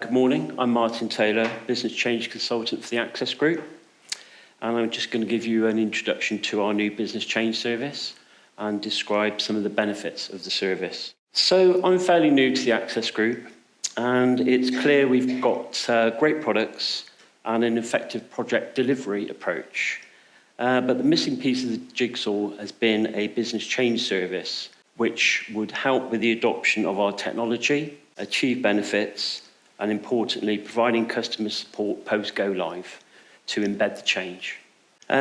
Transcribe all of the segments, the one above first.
Good morning, I'm Martin Taylor, Business Change Consultant for the Access Group, and I'm just going to give you an introduction to our new Business Change service and describe some of the benefits of the service. So I'm fairly new to the Access Group, and it's clear we've got great products and an effective project delivery approach. But the missing piece of the jigsaw has been a business change service, which would help with the adoption of our technology, achieve benefits, and importantly, providing customer support post-go live to embed the change.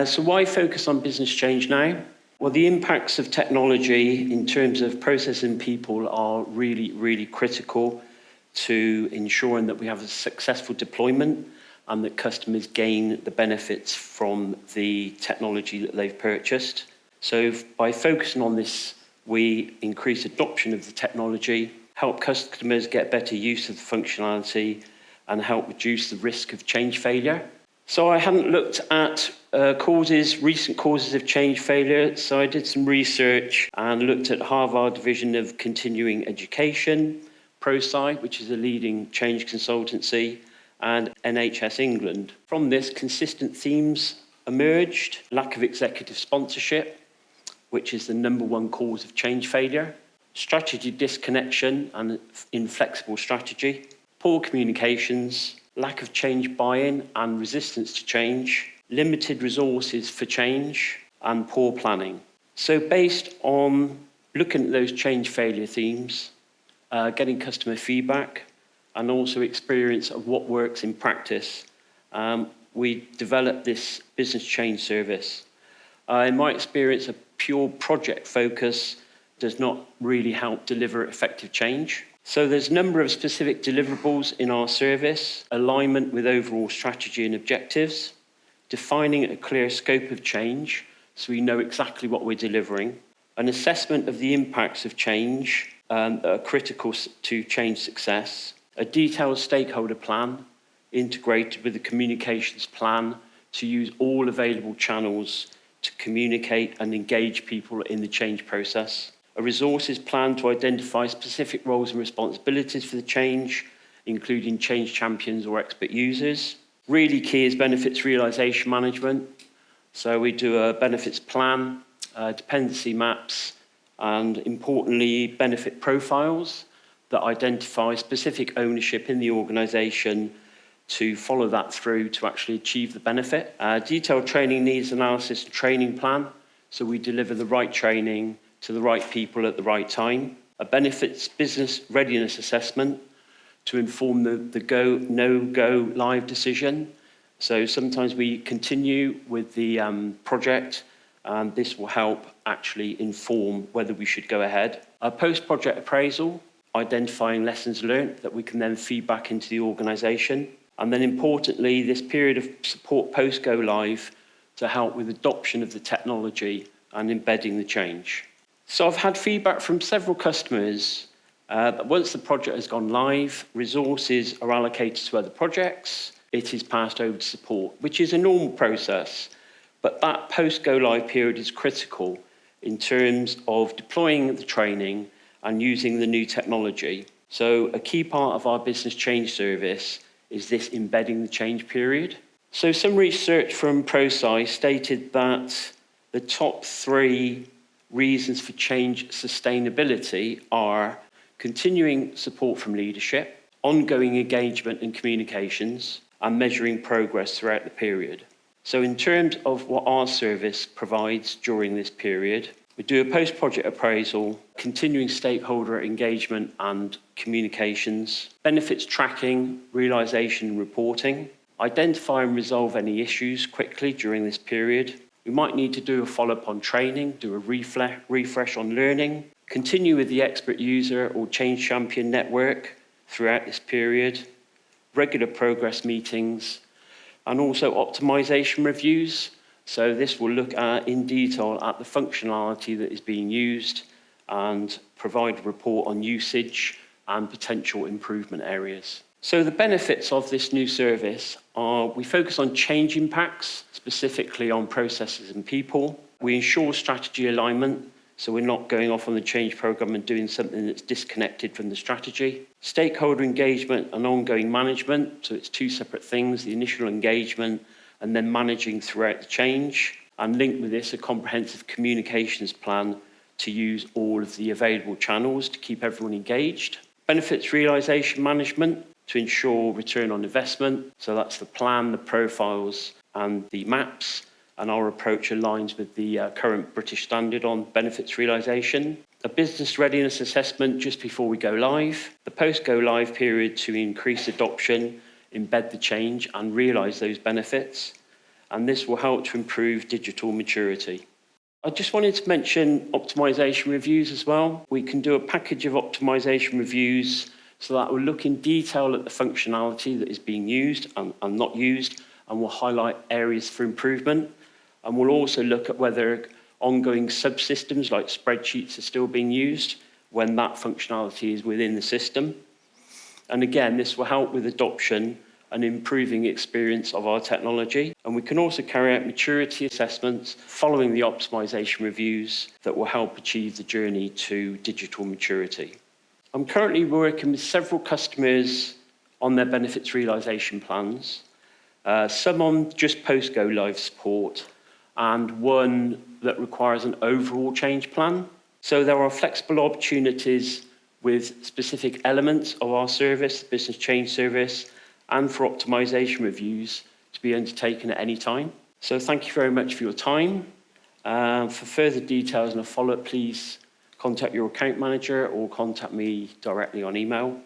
So why focus on business change now? Well, the impacts of technology in terms of process and people are really critical to ensuring that we have a successful deployment and that customers gain the benefits from the technology that they've purchased. So by focusing on this, we increase adoption of the technology, help customers get better use of the functionality, and help reduce the risk of change failure. So I hadn't looked at recent causes of change failure, so I did some research and looked at Harvard Division of Continuing Education, ProSci, which is a leading change consultancy, and NHS England. From this, consistent themes emerged: lack of executive sponsorship, which is the #1 cause of change failure, strategy disconnection and inflexible strategy, poor communications, lack of change buy-in and resistance to change, limited resources for change, and poor planning. So based on looking at those change failure themes, getting customer feedback, and also experience of what works in practice, we developed this business change service. In my experience, a pure project focus does not really help deliver effective change. So there's a number of specific deliverables in our service: alignment with overall strategy and objectives, defining a clear scope of change so we know exactly what we're delivering, an assessment of the impacts of change that are critical to change success, a detailed stakeholder plan integrated with a communications plan to use all available channels to communicate and engage people in the change process, a resources plan to identify specific roles and responsibilities for the change, including change champions or expert users. Really key is benefits realization management. So we do a benefits plan, dependency maps, and importantly, benefit profiles that identify specific ownership in the organization to follow that through to actually achieve the benefit. Detailed training needs analysis and training plan, so we deliver the right training to the right people at the right time. A benefits business readiness assessment to inform the go, no-go live decision. So sometimes we continue with the project, and this will help actually inform whether we should go ahead. A post-project appraisal, identifying lessons learned that we can then feed back into the organisation. And then importantly, this period of support post-go live to help with adoption of the technology and embedding the change. So I've had feedback from several customers that once the project has gone live, resources are allocated to other projects, it is passed over to support, which is a normal process. But that post-go live period is critical in terms of deploying the training and using the new technology. So a key part of our business change service is this embedding the change period. So some research from ProSci stated that the top 3 reasons for change sustainability are continuing support from leadership, ongoing engagement and communications, and measuring progress throughout the period. So in terms of what our service provides during this period, we do a post-project appraisal, continuing stakeholder engagement and communications, benefits tracking, realisation and reporting, identify and resolve any issues quickly during this period. We might need to do a follow-up on training, do a refresh on learning, continue with the expert user or change champion network throughout this period, regular progress meetings, and also optimization reviews. So this will look at, in detail at the functionality that is being used and provide a report on usage and potential improvement areas. So the benefits of this new service are: we focus on change impacts, specifically on processes and people. We ensure strategy alignment so we're not going off on the change programme and doing something that's disconnected from the strategy. Stakeholder engagement and ongoing management, so it's two separate things, the initial engagement and then managing throughout the change. And linked with this, a comprehensive communications plan to use all of the available channels to keep everyone engaged. Benefits realisation management to ensure return on investment. So that's the plan, the profiles and the maps. And our approach aligns with the current British standard on benefits realisation. A business readiness assessment just before we go live. The post-go live period to increase adoption, embed the change and realise those benefits. And this will help to improve digital maturity. I just wanted to mention optimisation reviews as well. We can do a package of optimisation reviews so that will look in detail at the functionality that is being used and not used, and will highlight areas for improvement. And we'll also look at whether ongoing subsystems like spreadsheets are still being used when that functionality is within the system. And again, this will help with adoption and improving experience of our technology. And we can also carry out maturity assessments following the optimisation reviews that will help achieve the journey to digital maturity. I'm currently working with several customers on their benefits realisation plans, some on just post-go live support, and one that requires an overall change plan. So there are flexible opportunities with specific elements of our service, business change service, and for optimisation reviews to be undertaken at any time. So thank you very much for your time. For further details and a follow-up, please contact your account manager or contact me directly on email.